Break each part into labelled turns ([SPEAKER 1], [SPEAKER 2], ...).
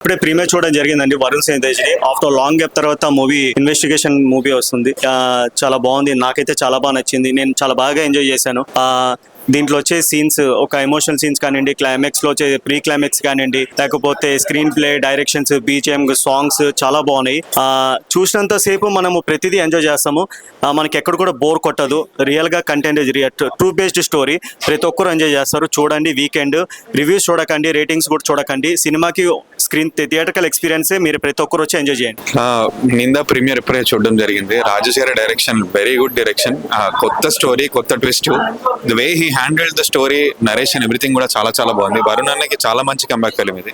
[SPEAKER 1] ఇప్పుడే ప్రీమియర్ చూడడం జరిగిందండి వరుణ్ తేజ్ని. ఆఫ్టర్ లాంగ్ గ్యాప్ తర్వాత మూవీ ఇన్వెస్టిగేషన్ మూవీ వస్తుంది. చాలా బాగుంది, నాకైతే చాలా బాగా నచ్చింది. నేను చాలా బాగా ఎంజాయ్ చేశాను. దీంట్లో వచ్చే సీన్స్, ఒక ఎమోషనల్ సీన్స్ కానివ్వండి, క్లైమాక్స్ లో వచ్చే ప్రీ క్లైమాక్స్ కానివ్వండి, లేకపోతే screen play, directions, BGM, songs చాలా బాగున్నాయి. చూసినంత సేపు మనము ప్రతిదీ ఎంజాయ్ చేస్తాము. మనకి ఎక్కడ కూడా బోర్ కొట్టదు. రియల్ గా కంటెంట్, ట్రూ బేస్డ్ స్టోరీ, ప్రతి ఒక్కరు ఎంజాయ్ చేస్తారు. చూడండి, వీకెండ్ రివ్యూస్ చూడకండి, రేటింగ్స్ కూడా చూడకండి. సినిమాకి స్క్రీన్ థియేటర్కల్ ఎక్స్పీరియన్సే మీరు ప్రతి ఒక్కరు వచ్చి ఎంజాయ్ చేయండి.
[SPEAKER 2] నిందా ప్రీమియర్ ఇప్పుడే చూడడం జరిగింది. Rajasekhar direction, very good direction. కొత్త స్టోరీ, కొత్త twist, the way he handled the story, narration, everything కూడా చాలా చాలా బాగుంది. వరుణ్ అన్నకి చాలా మంచి కంబ్యాక్ ఫిల్మ్ ఇది,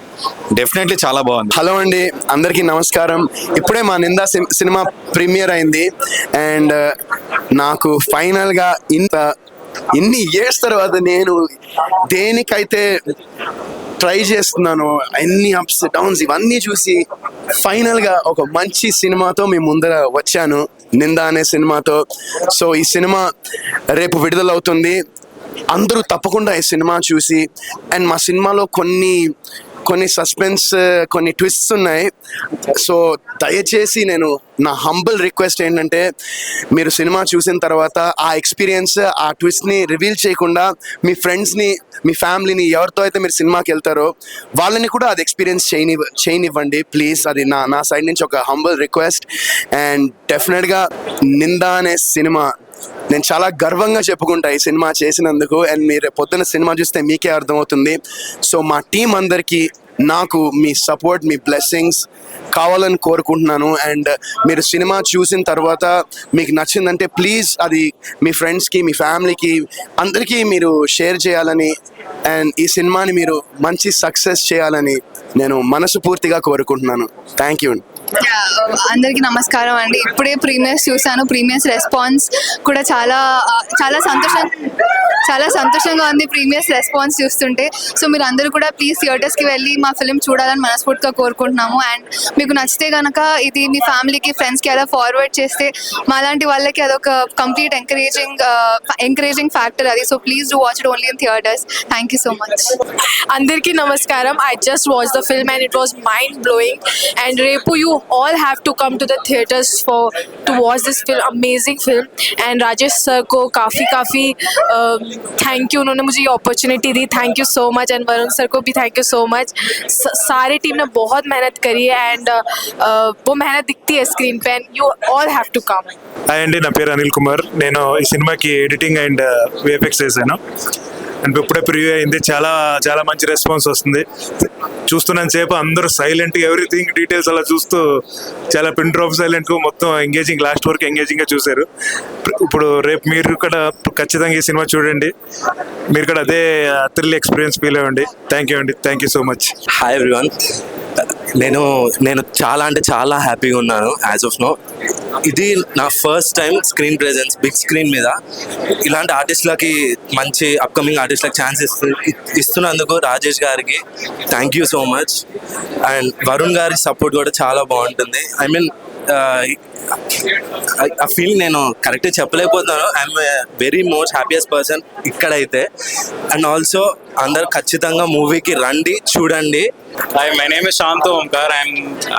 [SPEAKER 2] డెఫినెట్లీ చాలా బాగుంది.
[SPEAKER 3] హలో అండి, అందరికీ నమస్కారం. ఇప్పుడే మా నిందా సినిమా ప్రీమియర్ అయింది అండ్ నాకు ఫైనల్గా ఇన్ని ఇయర్స్ తర్వాత నేను దేనికైతే ట్రై చేస్తున్నాను, అన్ని అప్స్ డౌన్స్ ఇవన్నీ చూసి ఫైనల్గా ఒక మంచి సినిమాతో మీ ముందర వచ్చాను, నిందా అనే సినిమాతో. సో ఈ సినిమా రేపు విడుదలవుతుంది. అందరూ తప్పకుండా ఈ సినిమా చూసి, అండ్ మా సినిమాలో కొన్ని సస్పెన్స్, కొన్ని ట్విస్ట్స్ ఉన్నాయి. సో దయచేసి నా హంబుల్ రిక్వెస్ట్ ఏంటంటే, మీరు సినిమా చూసిన తర్వాత ఆ ఎక్స్పీరియన్స్, ఆ ట్విస్ట్ని రివీల్ చేయకుండా మీ ఫ్రెండ్స్ని, మీ ఫ్యామిలీని, ఎవరితో అయితే మీరు సినిమాకి వెళ్తారో వాళ్ళని కూడా అది ఎక్స్పీరియన్స్ చేయనివ్వండి ప్లీజ్. అది నా సైడ్ నుంచి ఒక హంబుల్ రిక్వెస్ట్. అండ్ డెఫినెట్గా నిందా అనే సినిమా నేను చాలా గర్వంగా చెప్పుకుంటా ఈ సినిమా చేసినందుకు. అండ్ మీరు పొద్దున్న సినిమా చూస్తే మీకే అర్థమవుతుంది. సో మా టీం అందరికీ నాకు మీ సపోర్ట్, మీ బ్లెస్సింగ్స్ కావాలని కోరుకుంటున్నాను. అండ్ మీరు సినిమా చూసిన తర్వాత మీకు నచ్చిందంటే ప్లీజ్ అది మీ ఫ్రెండ్స్కి, మీ ఫ్యామిలీకి, అందరికీ మీరు షేర్ చేయాలని, అండ్ ఈ సినిమాని మీరు మంచి సక్సెస్ చేయాలని నేను మనస్ఫూర్తిగా కోరుకుంటున్నాను. Thank you.
[SPEAKER 4] అందరికీ నమస్కారం అండి. ఇప్పుడే ప్రీమియర్స్ చూసాను. ప్రీమియర్స్ రెస్పాన్స్ కూడా చాలా సంతోషంగా ఉంది ప్రీమియర్స్ రెస్పాన్స్ చూస్తుంటే. సో మీరు అందరూ కూడా ప్లీజ్ థియేటర్స్కి వెళ్ళి మా ఫిల్మ్ చూడాలని మనస్ఫూర్తిగా కోరుకుంటున్నాము. అండ్ మీకు నచ్చితే కనుక ఇది మీ ఫ్యామిలీకి, ఫ్రెండ్స్కి అలా ఫార్వర్డ్ చేస్తే మాలాంటి వాళ్ళకి అదొక కంప్లీట్ ఎంకరేజింగ్ ఫ్యాక్టర్ అది. So please do watch it only in theatres. Thank you so much.
[SPEAKER 5] అందరికీ నమస్కారం. I just watched the film and it was mind blowing. And Repu, you all have to come to the theaters to watch this film. Amazing film. And Rajesh sir को काफ़ी thank you, उन्होंने मुझे ये opportunity the. Thank you so much. And Varun sir को भी thank you so much. सारे team ने बहुत मेहनत करी है एंड वो मेहनत दिखती है स्क्रीन पे. And you all have to come.
[SPEAKER 6] Hi అండి, నా పేరు అనిల్ కుమార్. నేను ఈ సినిమాకి ఎడిటింగ్ అండ్ విఎఫ్ఎక్స్ చేశాను. అండ్ ఇప్పుడే ప్రివ్యూ అయింది. చాలా చాలా మంచి రెస్పాన్స్ వస్తుంది. చూస్తున్నాను సేపు అందరూ సైలెంట్గా, ఎవ్రీథింగ్ డీటెయిల్స్ అలా చూస్తూ చాలా పిన్ డ్రాప్ సైలెంట్, మొత్తం ఎంగేజింగ్, లాస్ట్ వరకు ఎంగేజింగ్గా చూశారు. ఇప్పుడు రేపు మీరు కూడా ఖచ్చితంగా ఈ సినిమా చూడండి. మీరు కూడా అదే థ్రిల్ ఎక్స్పీరియన్స్ ఫీల్ అవ్వండి. థ్యాంక్ యూ అండి, thank you so much.
[SPEAKER 7] Hi everyone. నేను చాలా హ్యాపీగా ఉన్నాను యాజ్ ఆఫ్ నో. ఇది నా first time screen presence big screen మీద. ఇలాంటి ఆర్టిస్టులకి, మంచి అప్కమింగ్ ఆర్టిస్టులకు ఛాన్స్ ఇస్తున్నందుకు రాజేష్ గారికి thank you so much. And Varun గారి సపోర్ట్ కూడా చాలా బాగుంటుంది. ఐ మీన్ ఆ ఫీలింగ్ నేను కరెక్ట్గా చెప్పలేకపోతున్నాను. I'm very most happiest person ఇక్కడైతే. అండ్ ఆల్సో అందరు ఖచ్చితంగా మూవీకి రండి, చూడండి.
[SPEAKER 8] Hi, my name is Shantu Omkar.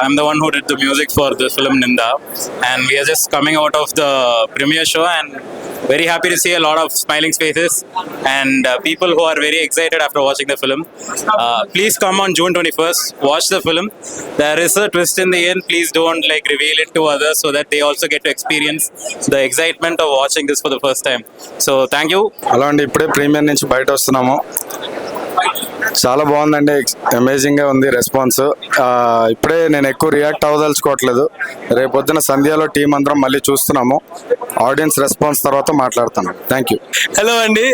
[SPEAKER 8] I'm the one who did the music for this film Ninda, and we are just coming out of the premiere show and very happy to see a lot of smiling faces and people who are very excited after watching the film. Please come on June 21st, watch the film. There is a twist in the end. Please don't reveal it to others so that they also get to experience the excitement of watching this for the first time. So thank you.
[SPEAKER 9] Hello అండి, ఇప్పుడే premier నుంచి బయట వస్తున్నాము. చాలా బాగుందండి, అమేజింగ్గా ఉంది response. ఇప్పుడే నేను ఎక్కువ రియాక్ట్ అవ్వదలుచుకోవట్లేదు. రేపొద్దున సంధ్యాలో టీం అందరం మళ్ళీ చూస్తున్నాము. ఆడియన్స్ రెస్పాన్స్ తర్వాత మాట్లాడతాను. Thank you.
[SPEAKER 10] హలో అండి,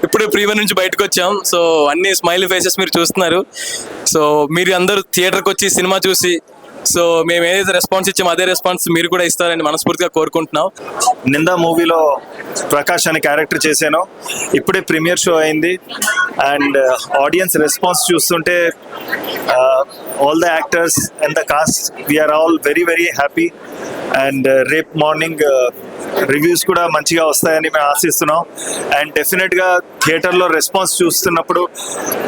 [SPEAKER 10] ఇప్పుడే ప్రీమియర్ నుంచి బయటకు వచ్చాం. సో అన్ని స్మైలీ ఫేసెస్ మీరు చూస్తున్నారు. సో మీరు అందరూ థియేటర్కి వచ్చి సినిమా చూసి సో మేము ఏదైతే రెస్పాన్స్ ఇచ్చామో అదే రెస్పాన్స్ మీరు కూడా ఇస్తారని మనస్ఫూర్తిగా కోరుకుంటున్నాం.
[SPEAKER 6] నిందా మూవీలో ప్రకాష్ అనే క్యారెక్టర్ చేశాను. ఇప్పుడే ప్రీమియర్ షో అయింది అండ్ ఆడియన్స్ రెస్పాన్స్ చూస్తుంటే all the actors and the cast we're all very very happy. And రేపు మార్నింగ్ రివ్యూస్ కూడా మంచిగా వస్తాయని మేము ఆశిస్తున్నాం. అండ్ డెఫినెట్గా థియేటర్లో రెస్పాన్స్ చూస్తున్నప్పుడు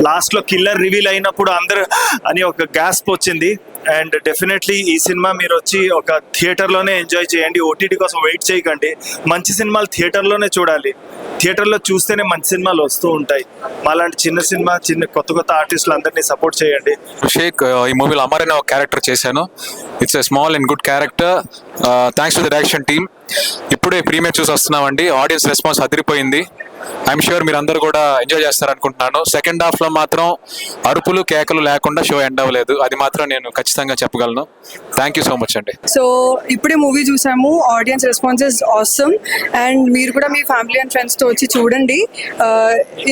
[SPEAKER 6] లాస్ట్లో కిల్లర్ రివీల్ అయినప్పుడు అందరూ అని ఒక గ్యాస్ప్ వచ్చింది. అండ్ డెఫినెట్లీ ఈ సినిమా మీరు వచ్చి ఒక థియేటర్లోనే ఎంజాయ్ చేయండి, ఓటీటీ కోసం వెయిట్ చేయకండి. మంచి సినిమాలు థియేటర్లోనే చూడాలి, థియేటర్లో చూస్తేనే మంచి సినిమాలు వస్తూ ఉంటాయి. మాలాంటి చిన్న కొత్త ఆర్టిస్టులు అందరినీ సపోర్ట్ చేయండి.
[SPEAKER 2] షేక్ ఈ మూవీలో అమర్ అనే ఒక క్యారెక్టర్ చేశాను. It's a small and good character. Thanks to the direction team. ఇప్పుడే ప్రీమియర్ చూసి వస్తున్నామండి. ఆడియన్స్ రెస్పాన్స్ అదిరిపోయింది. ఐఎమ్ షూర్ మీరు అందరూ కూడా ఎంజాయ్ చేస్తారనుకుంటున్నాను. సెకండ్ హాఫ్లో మాత్రం అరుపులు కేకలు లేకుండా షో ఎండ్ అవ్వలేదు, అది మాత్రం నేను ఖచ్చితంగా చెప్పగలను. థ్యాంక్ యూ సో మచ్ అండి.
[SPEAKER 11] సో ఇప్పుడే మూవీ చూసాము, audience response is awesome. And మీరు కూడా మీ ఫ్యామిలీ అండ్ ఫ్రెండ్స్తో వచ్చి చూడండి.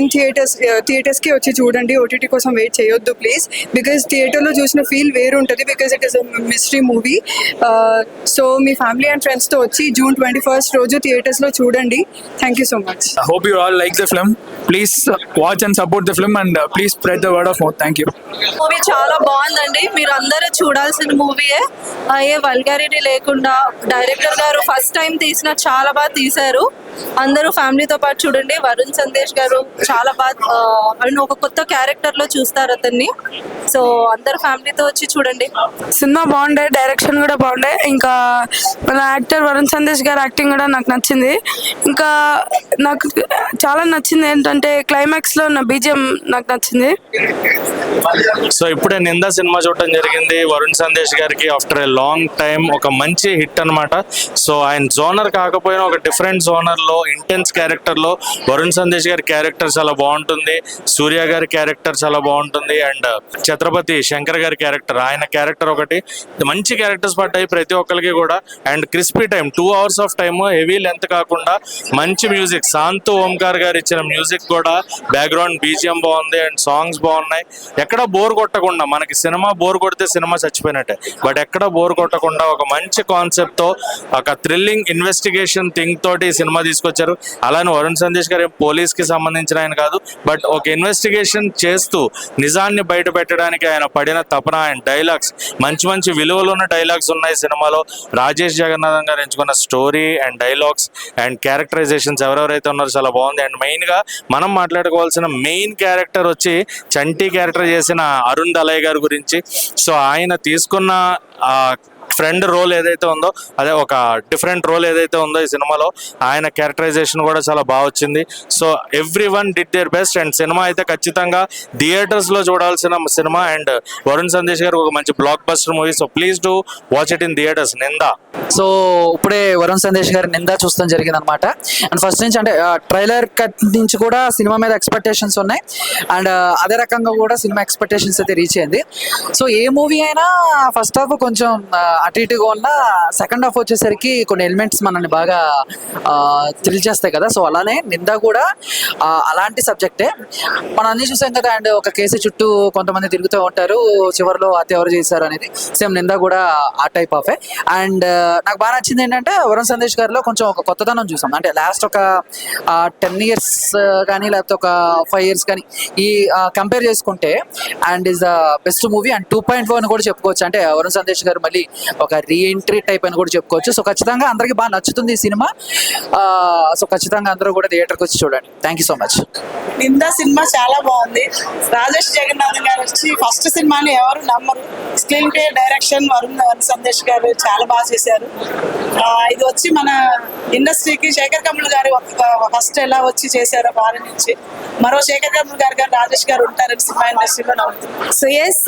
[SPEAKER 11] ఇన్ థియేటర్స్కి వచ్చి చూడండి, ఓటీటీ కోసం వెయిట్ చేయొద్దు ప్లీజ్. బికాజ్ థియేటర్లో చూసిన ఫీల్ వేరు ఉంటుంది, because it is a mystery movie. So me family and ఫ్రెండ్స్తో వచ్చి June 21st రోజు థియేటర్స్లో చూడండి. Thank you so much.
[SPEAKER 10] I hope you all like the film. Please watch and support the film and please spread the word of mouth. Thank you.
[SPEAKER 5] Movie చాలా బాగుందండి, మీరు అందరూ చూడాల్సిన మూవీయే. ఏ వల్గారిటీ లేకుండా డైరెక్టర్ గారు ఫస్ట్ టైం తీసిన చాలా బాగా తీశారు. అందరూ ఫ్యామిలీతో పాటు చూడండి. వరుణ్ సందేశ్ గారు చాలా బాగా ఒక కొత్త క్యారెక్టర్లో చూస్తారు అతన్ని. సో అందరూ ఫ్యామిలీతో వచ్చి చూడండి.
[SPEAKER 11] సినిమా బాగుండే, డైరెక్షన్ కూడా బాగుండే. ఇంకా మన యాక్టర్ వరుణ్ సందేశ్ గారి యాక్టింగ్ కూడా నాకు నచ్చింది. ఇంకా నాకు చాలా నచ్చింది ఏంటంటే క్లైమాక్స్లో ఉన్న బీజిఎం నాకు నచ్చింది.
[SPEAKER 1] సో ఇప్పుడే నిందా సినిమా చూడటం జరిగింది. వరుణ్ సందేశ్ గారికి ఆఫ్టర్ ఏ లాంగ్ టైం ఒక మంచి హిట్ అనమాట. సో ఆయన జోనర్ కాకపోయినా ఒక డిఫరెంట్ జోనర్లో ఇంటెన్స్ క్యారెక్టర్లో వరుణ్ సందేశ్ గారి క్యారెక్టర్ చాలా బాగుంటుంది. సూర్య గారి క్యారెక్టర్ చాలా బాగుంటుంది. అండ్ ఛత్రపతి శంకర్ గారి క్యారెక్టర్, ఆయన క్యారెక్టర్ ఒకటి మంచి క్యారెక్టర్స్ పడ్డాయి ప్రతి ఒక్కరికి కూడా. And crispy time 2 hours of time, heavy length కాకుండా మంచి మ్యూజిక్, శాంతు ఓంకార్ గారు ఇచ్చిన మ్యూజిక్ కూడా, బ్యాక్గ్రౌండ్ బీజిఎం బాగుంది అండ్ సాంగ్స్ బాగున్నాయి. ఎక్కడ బోర్ కొట్టకుండా, మనకి సినిమా బోర్ కొడితే సినిమా చచ్చిపోయినట్టే, బట్ ఎక్కడ బోర్ కొట్టకుండా ఒక మంచి కాన్సెప్ట్తో ఒక థ్రిల్లింగ్ ఇన్వెస్టిగేషన్ థింగ్ తోటి ఈ సినిమా తీసుకొచ్చారు. అలానే వరుణ్ సందేశ్ గారు పోలీస్కి సంబంధించిన ఆయన కాదు, బట్ ఒక ఇన్వెస్టిగేషన్ చేస్తూ నిజాన్ని బయట పెట్టడానికి ఆయన పడిన తపన అండ్ డైలాగ్స్, మంచి మంచి విలువలు ఉన్న డైలాగ్స్ ఉన్నాయి సినిమాలో. రాజేష్ జగన్నాథన్ గారు ఎంచుకున్న story and dialogues and characterisations ఎవరెవరైతే ఉన్నారో చాలా బాగుంది. అండ్ మెయిన్గా మనం మాట్లాడుకోవాల్సిన మెయిన్ క్యారెక్టర్ వచ్చి చంటి క్యారెక్టర్ చేసిన అరుణ్ దలయ్ గారి గురించి. సో ఆయన తీసుకున్న ఫ్రెండ్ రోల్ ఏదైతే ఉందో, అదే ఒక డిఫరెంట్ రోల్ ఏదైతే ఉందో ఈ సినిమాలో, ఆయన క్యారెక్టరైజేషన్ కూడా చాలా బాగా వచ్చింది. So every one did their best. And cinema అయితే ఖచ్చితంగా థియేటర్స్లో చూడాల్సిన సినిమా. అండ్ వరుణ్ సందేశ్ గారు ఒక మంచి blockbuster movie. So please do watch it in theatres. Nindha.
[SPEAKER 12] So ఇప్పుడే వరుణ్ సందేశ్ గారి నిందా చూస్తాం జరిగింది అనమాట. అండ్ ఫస్ట్ నుంచి అంటే ట్రైలర్ కట్ నుంచి కూడా సినిమా మీద ఎక్స్పెక్టేషన్స్ ఉన్నాయి. అండ్ అదే రకంగా కూడా సినిమా ఎక్స్పెక్టేషన్స్ అయితే రీచ్ అయింది. సో ఏ మూవీ అయినా ఫస్ట్ హాఫ్ కొంచెం అటు ఇటుగా ఉన్న, సెకండ్ హాఫ్ వచ్చేసరికి కొన్ని ఎలిమెంట్స్ మనల్ని బాగా థ్రిల్ చేస్తాయి కదా. సో అలానే నిందా కూడా అలాంటి సబ్జెక్టే. మనం అన్ని చూసాం కదా. అండ్ ఒక కేసు చుట్టూ కొంతమంది తిరుగుతూ ఉంటారు, చివరిలో హత్య ఎవరు చేశారు అనేది. సేమ్ నిందా కూడా ఆ టైప్ ఆఫే. అండ్ నాకు బాగా నచ్చింది ఏంటంటే వరుణ్ సందేశ్ గారిలో కొంచెం ఒక కొత్తదనం చూసాం. అంటే లాస్ట్ ఒక 10 years కానీ లేకపోతే ఒక 5 years కానీ ఈ కంపేర్ చేసుకుంటే and is the best movie. And 2.4 అని కూడా చెప్పుకోవచ్చు. అంటే వరుణ్ సందేశ్ గారు మళ్ళీ ఒక రీఎంట్రీ టైప్ అని కూడా చెప్పుకోవచ్చు. సో ఖచ్చితంగా అందరికి బాగా నచ్చుతుంది ఈ సినిమా. సో ఖచ్చితంగా అందరూ కూడా థియేటర్కి వచ్చి చూడండి. Thank you so much.
[SPEAKER 13] Nindha సినిమా చాలా బాగుంది. రాజేష్ జగన్నాథన్ గారు వచ్చి ఫస్ట్ సినిమాని ఎవరు నమ్మరు. Screen play, direction Varun Sandesh గారు చాలా బాగా చేశారు. ఇది వచ్చి మన ఇండస్ట్రీకి శేఖర్ కమల్ గారు ఫస్ట్ ఎలా వచ్చి చేశారో వారి నుంచి మరో శేఖర్ కమల్ గారు రాజేష్ గారు ఉంటారని సినిమా ఇండస్ట్రీలో నమ్ముతుంది.
[SPEAKER 5] సో ఎస్,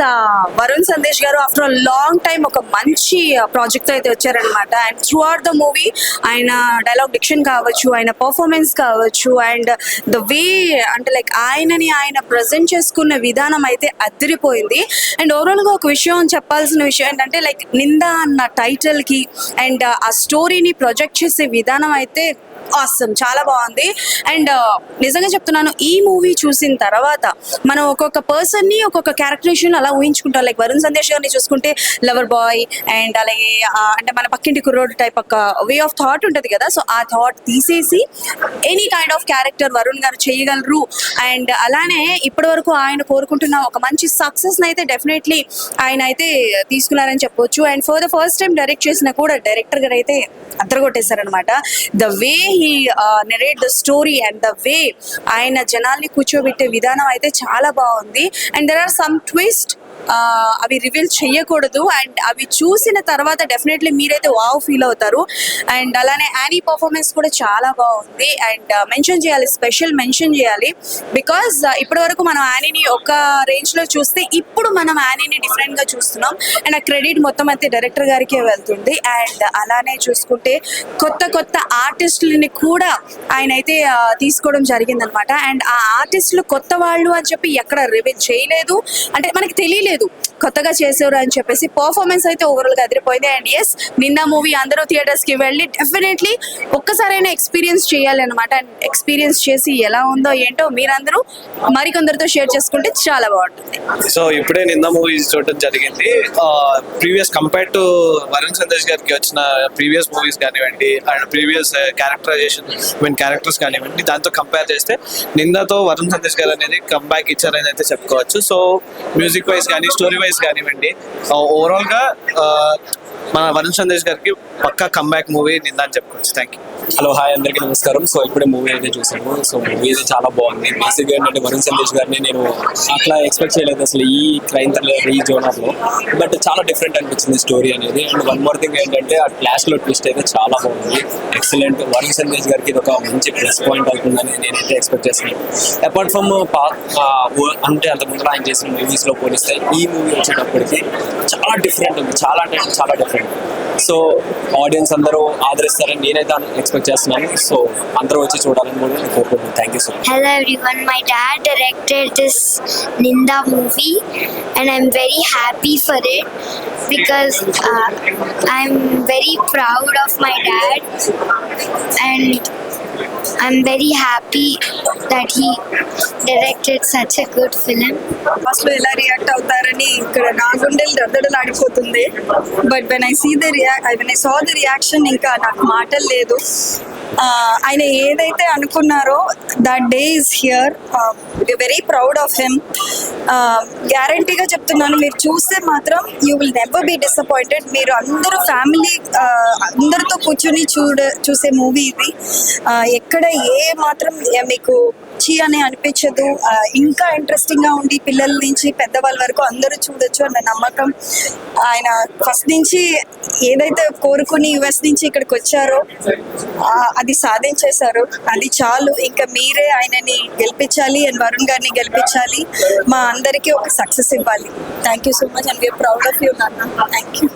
[SPEAKER 5] వరుణ్ సందేశ్ గారు ఆఫ్టర్ లాంగ్ టైం ఒక మంచి ప్రాజెక్ట్ అయితే వచ్చారనమాట. And through out the movie ఆయన డైలాగ్ డిక్షన్ కావచ్చు, ఆయన పర్ఫార్మెన్స్ కావచ్చు, అండ్ ద వే అంటే లైక్ ఆయనని ఆయన ప్రజెంట్ చేసుకున్న విధానం అయితే అదిరిపోయింది. అండ్ ఓవరాల్గా ఒక విషయం చెప్పాల్సిన విషయం ఏంటంటే లైక్ నిందా అన్న టైటిల్కి అండ్ ఆ స్టోరీని ప్రొజెక్ట్ చేసే విధానం అయితే
[SPEAKER 14] ఆసమ్, చాలా బాగుంది. అండ్ నిజంగా చెప్తున్నాను, ఈ మూవీ చూసిన తర్వాత మనం ఒక్కొక్క పర్సన్ని ఒక్కొక్క క్యారెక్టరేషన్ అలా ఊహించుకుంటాం. లైక్ వరుణ్ సందేశ్ గారిని చూసుకుంటే లవర్ బాయ్, అండ్ అలాగే అంటే మన పక్కింటి కుర్రోడ్ టైప్ ఒక వే ఆఫ్ థాట్ ఉంటుంది కదా. సో ఆ థాట్ తీసేసి any kind of character Varun గారు చేయగలరు. అండ్ అలానే ఇప్పటి వరకు ఆయన కోరుకుంటున్న ఒక మంచి సక్సెస్ అయితే డెఫినెట్లీ ఆయన అయితే తీసుకున్నారని చెప్పొచ్చు. And for the first time direct చేసిన కూడా డైరెక్టర్ గారు అయితే అద్దరగొట్టేశారనమాట. The way he narrate the story and the way ఆయన జనాల్ని కూర్చోబెట్టే విధానం అయితే చాలా బాగుంది. And there are some twist, అవి రివీల్ చేయకూడదు. అండ్ అవి చూసిన తర్వాత డెఫినెట్లీ మీరైతే వావ్ ఫీల్ అవుతారు. అండ్ అలానే యానీ పర్ఫార్మెన్స్ కూడా చాలా బాగుంది. అండ్ మెన్షన్ చేయాలి, స్పెషల్ మెన్షన్ చేయాలి. బికాజ్ ఇప్పటి వరకు మనం యానీని ఒక రేంజ్లో చూస్తే ఇప్పుడు మనం యానీని డిఫరెంట్గా చూస్తున్నాం. అండ్ ఆ క్రెడిట్ మొత్తం అయితే డైరెక్టర్ గారికే వెళ్తుంది. అండ్ అలానే చూసుకుంటే కొత్త కొత్త ఆర్టిస్టులని కూడా ఆయన అయితే తీసుకోవడం జరిగిందనమాట. అండ్ ఆ ఆర్టిస్టులు కొత్త వాళ్ళు అని చెప్పి ఎక్కడ రివీల్ చేయలేదు, అంటే మనకి తెలియలేదు కొత్తగా చేసేవారు అని చెప్పేసి. పర్ఫార్మెన్స్ అయితే ఓవరాల్ గా అదిరిపోయింది. అండ్ ఎస్, నిన్న మూవీ అందరూ థియేటర్స్ కి వెళ్ళి డెఫినెట్లీ ఒక్కసారైనా ఎక్స్పీరియన్స్ చేయాలి అనమాట. అండ్ ఎక్స్పీరియన్స్ చేసి ఎలా ఉందో ఏంటో మీరందరూ మరికొందరితో షేర్ చేసుకుంటే చాలా బాగుంటుంది.
[SPEAKER 15] సో ఇప్పుడే నిన్న మూవీ చూడటం జరిగింది. Previous compare to Varun Sandesh గారికి వచ్చిన ప్రీవియస్ మూవీస్ కానివ్వండి, అండ్ ప్రీవియస్ క్యారెక్టర్స్ కానివ్వండి, దాంతో కంపేర్ చేస్తే నిన్నతో వరుణ్ సందేశ్ గారు అనేది కంబ్యాక్ ఇచ్చారని అయితే చెప్పుకోవచ్చు. సో మ్యూజిక్ వైజ్ కానీ, స్టోరీ వైజ్ కానివ్వండి, ఓవరాల్ గా మన వరుణ్ సందేశ్ గారికి పక్కా కంబ్యాక్ మూవీ నిన్న అని చెప్పుకోవచ్చు. Thank you.
[SPEAKER 16] హలో, హాయ్, అందరికీ నమస్కారం. సో ఇప్పుడే మూవీ అయితే చూసాను. సో మూవీ అయితే చాలా బాగుంది. బేసిక్గా ఏంటంటే వరుణ్ సందేశ్ గారిని నేను అట్లా ఎక్స్పెక్ట్ చేయలేదు అసలు ఈ క్రైమ్ థ్రిల్లర్ ఈ జోనర్లో. బట్ చాలా డిఫరెంట్ అనిపించింది స్టోరీ అనేది. అండ్ వన్ మోర్ థింగ్ ఏంటంటే ఆ క్లాస్లో ట్విస్ట్ అయితే చాలా బాగుంది, ఎక్సలెంట్. వరుణ్ సందేశ్ గారికి ఇది ఒక మంచి ప్లస్ పాయింట్ అవుతుందని నేనైతే ఎక్స్పెక్ట్ చేస్తున్నాను. అపార్ట్ ఫ్రమ్ అంటే అంత ముందు ఆయన చేసిన మూవీస్లో పోలిస్తే ఈ మూవీ వచ్చేటప్పటికి చాలా డిఫరెంట్ ఉంది, చాలా అంటే చాలా డిఫరెంట్. సో ఆడియన్స్ అందరూ ఆదరిస్తారని నేనైతే ఎక్స్పెక్ట్ చేస్తున్నాను. సో అందరూ వచ్చి చూడాలని కూడా నేను కోరుకుంటున్నాను. Thank you so much.
[SPEAKER 17] Hello everyone, my dad directed this Ninda movie and I'm very happy for it because I'm very proud of my dad and I'm very happy that he directed such a good film.
[SPEAKER 11] First లో ఎలా react అవుతారని ఇక్కడ నా గుండెలు దద్దడలాడిపోతుంది. But when I saw the reaction ఇంకా నాకు మాటలు లేదు. ఆయన ఏదైతే అనుకున్నారో that day is here. Very proud of him. గ్యారంటీగా చెప్తున్నాను, మీరు చూస్తే మాత్రం you will never be disappointed. మీరు అందరూ ఫ్యామిలీ అందరితో కూర్చొని చూసే మూవీ ఇది. ఎక్కడ ఏ మాత్రం మీకు చీ అని అనిపించదు. ఇంకా ఇంట్రెస్టింగ్గా ఉండి పిల్లల నుంచి పెద్దవాళ్ళ వరకు అందరూ చూడొచ్చు అన్న నమ్మకం. ఆయన ఫస్ట్ నుంచి ఏదైతే కోరుకుని యుఎస్ నుంచి ఇక్కడికి వచ్చారో అది సాధించేశారు. అది చాలు. ఇంకా మీరే ఆయనని గెలిపించాలి అండ్ వరుణ్ గారిని గెలిపించాలి. మా అందరికీ ఒక సక్సెస్ ఇవ్వాలి. Thank you so much and we're proud of you నాన్న. Thank you.